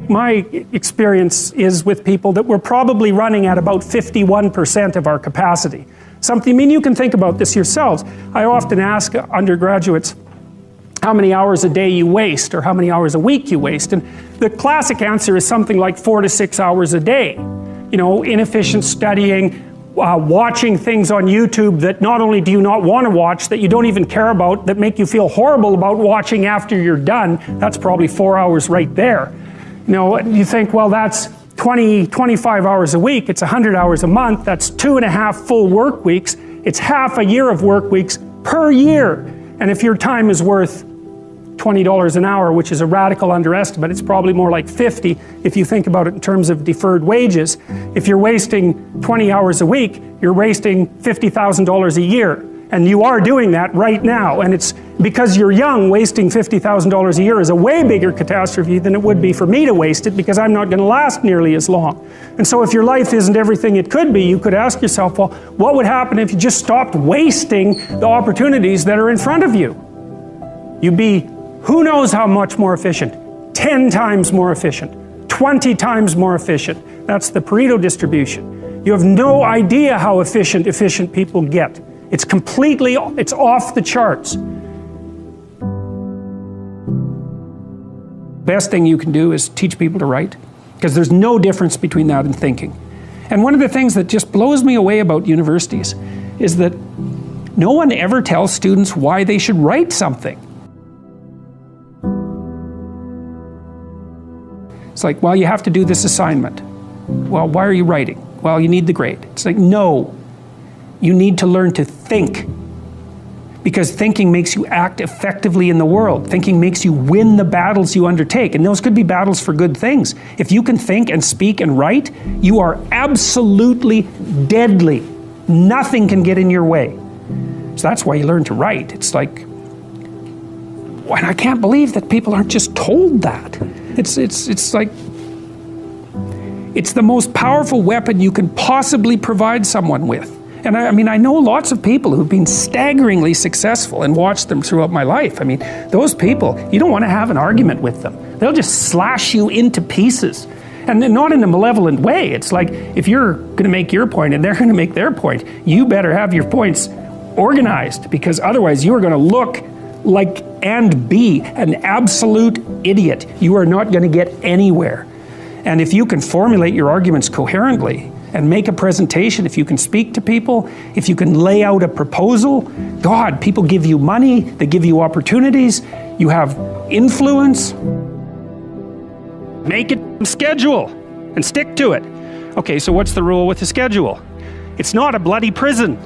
My experience is with people that we're probably running at about 51% of our capacity. Something, I mean, you can think about this yourselves. I often ask undergraduates how many hours a day you waste or how many hours a week you waste, and the classic answer is something like 4 to 6 hours a day. You know, inefficient studying, watching things on YouTube that not only do you not want to watch, that you don't even care about, that make you feel horrible about watching after you're done. That's probably 4 hours right there. You know, you think, well, that's 25 hours a week, it's 100 hours a month, that's 2.5 full work weeks, it's half a year of work weeks per year. And if your time is worth $20 an hour, which is a radical underestimate, it's probably more like 50 if you think about it in terms of deferred wages. If you're wasting 20 hours a week, you're wasting $50,000 a year. And you are doing that right now. And it's because you're young, wasting $50,000 a year is a way bigger catastrophe than it would be for me to waste it, because I'm not going to last nearly as long. And so if your life isn't everything it could be, you could ask yourself, well, what would happen if you just stopped wasting the opportunities that are in front of you? You'd be who knows how much more efficient, 10 times more efficient, 20 times more efficient. That's the Pareto distribution. You have no idea how efficient people get. It's completely, it's off the charts. Best thing you can do is teach people to write, because there's no difference between that and thinking. And one of the things that just blows me away about universities is that no one ever tells students why they should write something. It's like, well, you have to do this assignment. Well, why are you writing? Well, you need the grade. It's like, no. You need to learn to think, because thinking makes you act effectively in the world. Thinking makes you win the battles you undertake, and those could be battles for good things. If you can think and speak and write, you are absolutely deadly. Nothing can get in your way. So that's why you learn to write. It's like, and I can't believe that people aren't just told that. It's like, it's the most powerful weapon you can possibly provide someone with. And I mean, I know lots of people who've been staggeringly successful and watched them throughout my life. I mean, those people, you don't want to have an argument with them. They'll just slash you into pieces. And not in a malevolent way. It's like, if you're going to make your point and they're going to make their point, you better have your points organized, because otherwise you are going to look like and be an absolute idiot. You are not going to get anywhere. And if you can formulate your arguments coherently and make a presentation, if you can speak to people, if you can lay out a proposal, God, people give you money, they give you opportunities, you have influence. Make a schedule and stick to it. Okay, so what's the rule with the schedule? It's not a bloody prison.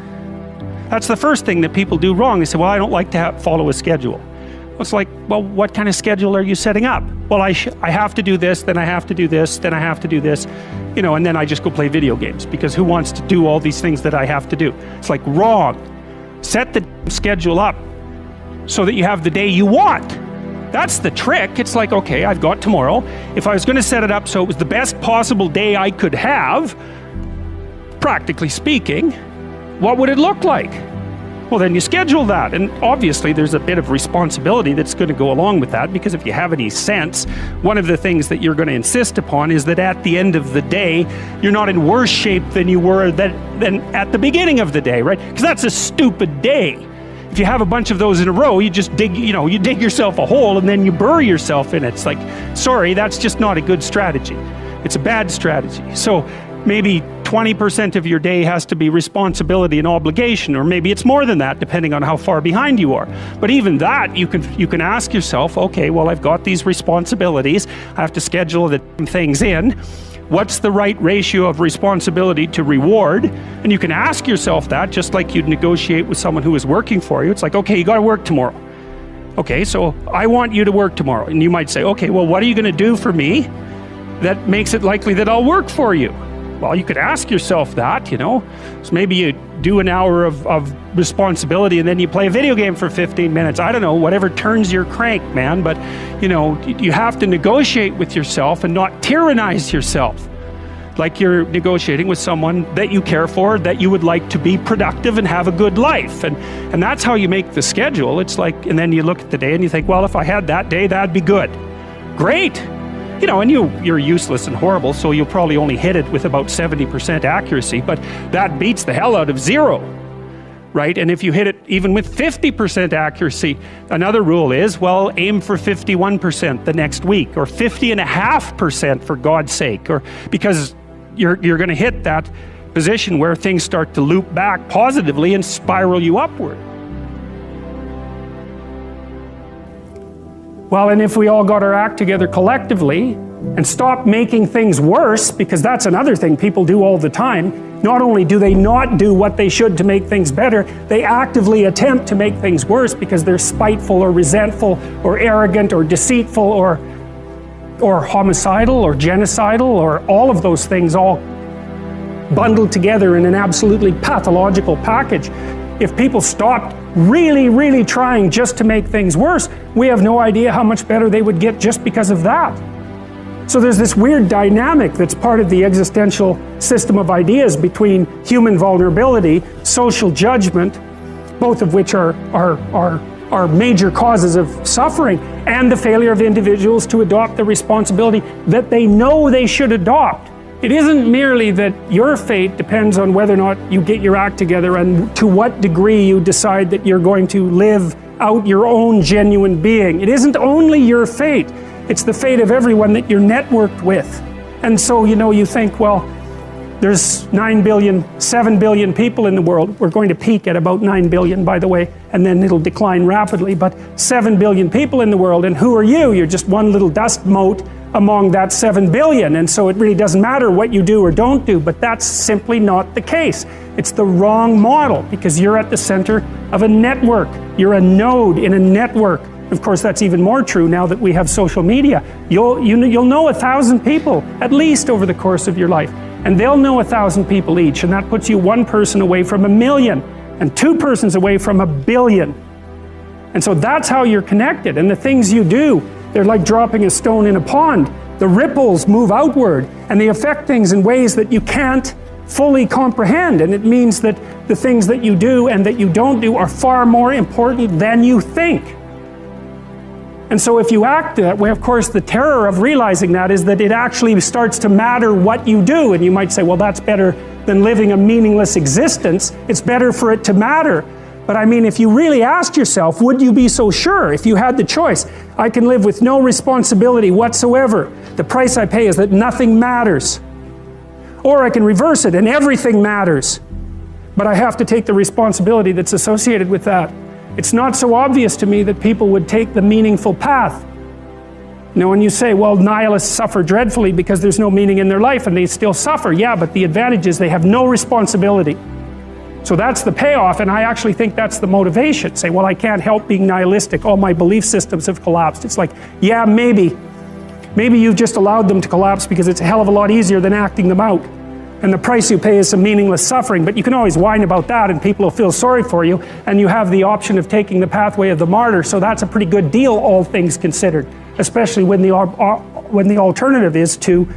That's the first thing that people do wrong. They say, well, I don't like to follow a schedule. It's like, well, what kind of schedule are you setting up? Well, I have to do this, then I have to do this, then I have to do this, you know, and then I just go play video games, because who wants to do all these things that I have to do? It's like, wrong. Set the schedule up so that you have the day you want. That's the trick. It's like, okay, I've got tomorrow. If I was going to set it up so it was the best possible day I could have, practically speaking, what would it look like? Well, then you schedule that, and obviously there's a bit of responsibility that's going to go along with that, because if you have any sense, one of the things that you're going to insist upon is that at the end of the day, you're not in worse shape than you were than at the beginning of the day, right? Because that's a stupid day. If you have a bunch of those in a row, you just dig, you know, you dig yourself a hole and then you bury yourself in it. It's like, sorry, that's just not a good strategy. It's a bad strategy. So maybe 20% of your day has to be responsibility and obligation, or maybe it's more than that, depending on how far behind you are. But even that, you can ask yourself, okay, well, I've got these responsibilities, I have to schedule the things in. What's the right ratio of responsibility to reward? And you can ask yourself that, just like you'd negotiate with someone who is working for you. It's like, okay, you got to work tomorrow. Okay, so I want you to work tomorrow. And you might say, okay, well, what are you going to do for me that makes it likely that I'll work for you? Well, you could ask yourself that, you know. So maybe you do an hour of responsibility and then you play a video game for 15 minutes. I don't know, whatever turns your crank, man. But, you know, you have to negotiate with yourself and not tyrannize yourself. Like you're negotiating with someone that you care for, that you would like to be productive and have a good life. And that's how you make the schedule. It's like, and then you look at the day and you think, well, if I had that day, that'd be good. Great. You know, and you're useless and horrible, so you'll probably only hit it with about 70% accuracy, but that beats the hell out of 0, right? And if you hit it even with 50% accuracy, another rule is, well, aim for 51% the next week, or 50.5% for God's sake, or because you're going to hit that position where things start to loop back positively and spiral you upward. Well, and if we all got our act together collectively and stop making things worse, because that's another thing people do all the time, not only do they not do what they should to make things better, they actively attempt to make things worse because they're spiteful or resentful or arrogant or deceitful or homicidal or genocidal or all of those things all bundled together in an absolutely pathological package. If people stopped really, really trying just to make things worse, we have no idea how much better they would get just because of that. So there's this weird dynamic that's part of the existential system of ideas between human vulnerability, social judgment, both of which are major causes of suffering, and the failure of individuals to adopt the responsibility that they know they should adopt. It isn't merely that your fate depends on whether or not you get your act together and to what degree you decide that you're going to live out your own genuine being. It isn't only your fate, it's the fate of everyone that you're networked with. And so, you know, you think, well, there's 9 billion, 7 billion people in the world. We're going to peak at about 9 billion, by the way, and then it'll decline rapidly, but 7 billion people in the world, and who are you? You're just one little dust mote among that 7 billion, and so it really doesn't matter what you do or don't do, but that's simply not the case. It's the wrong model, because you're at the center of a network. You're a node in a network. Of course, that's even more true now that we have social media. You'll know 1,000 people, at least over the course of your life, and they'll know 1,000 people each, and that puts you one person away from 1 million, and 2 persons away from 1 billion. And so that's how you're connected, and the things you do, they're like dropping a stone in a pond. The ripples move outward, and they affect things in ways that you can't fully comprehend, and it means that the things that you do and that you don't do are far more important than you think. And so if you act that way, of course, the terror of realizing that is that it actually starts to matter what you do, and you might say, well, that's better than living a meaningless existence. It's better for it to matter. But I mean, if you really asked yourself, would you be so sure if you had the choice? I can live with no responsibility whatsoever. The price I pay is that nothing matters. Or I can reverse it and everything matters. But I have to take the responsibility that's associated with that. It's not so obvious to me that people would take the meaningful path. You know, when you say, well, nihilists suffer dreadfully because there's no meaning in their life, and they still suffer. Yeah, but the advantage is they have no responsibility. So that's the payoff, and I actually think that's the motivation. Say, well, I can't help being nihilistic. All my belief systems have collapsed. It's like, yeah, maybe. Maybe you've just allowed them to collapse because it's a hell of a lot easier than acting them out. And the price you pay is some meaningless suffering, but you can always whine about that and people will feel sorry for you, and you have the option of taking the pathway of the martyr, so that's a pretty good deal, all things considered, especially when the alternative is to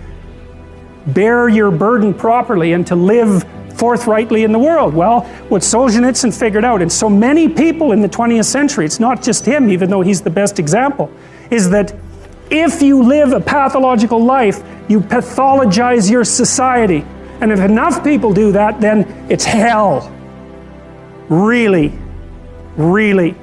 bear your burden properly and to live forthrightly in the world. Well, what Solzhenitsyn figured out, and so many people in the 20th century, it's not just him, even though he's the best example, is that if you live a pathological life, you pathologize your society. And if enough people do that, then it's hell. Really, really.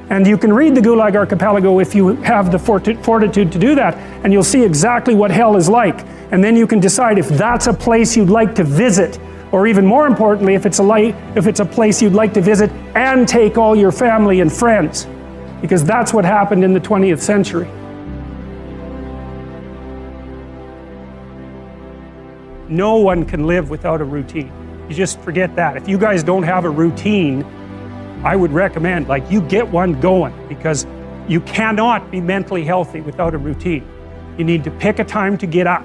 And you can read the Gulag Archipelago if you have the fortitude to do that, and you'll see exactly what hell is like. And then you can decide if that's a place you'd like to visit, or even more importantly, if it's a place you'd like to visit and take all your family and friends, because that's what happened in the 20th century. No one can live without a routine. You just forget that. If you guys don't have a routine, I would recommend, like, you get one going, because you cannot be mentally healthy without a routine. You need to pick a time to get up.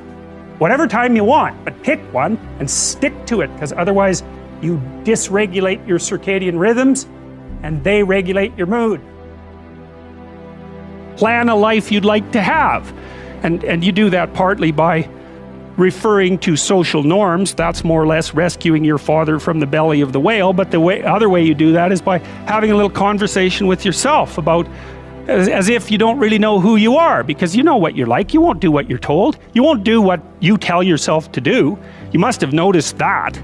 Whatever time you want, but pick one and stick to it, because otherwise you dysregulate your circadian rhythms and they regulate your mood. Plan a life you'd like to have. And you do that partly by referring to social norms. That's more or less rescuing your father from the belly of the whale, but the other way you do that is by having a little conversation with yourself about as if you don't really know who you are, because you know what you're like. You won't do what you're told. You won't do what you tell yourself to do. You must have noticed that.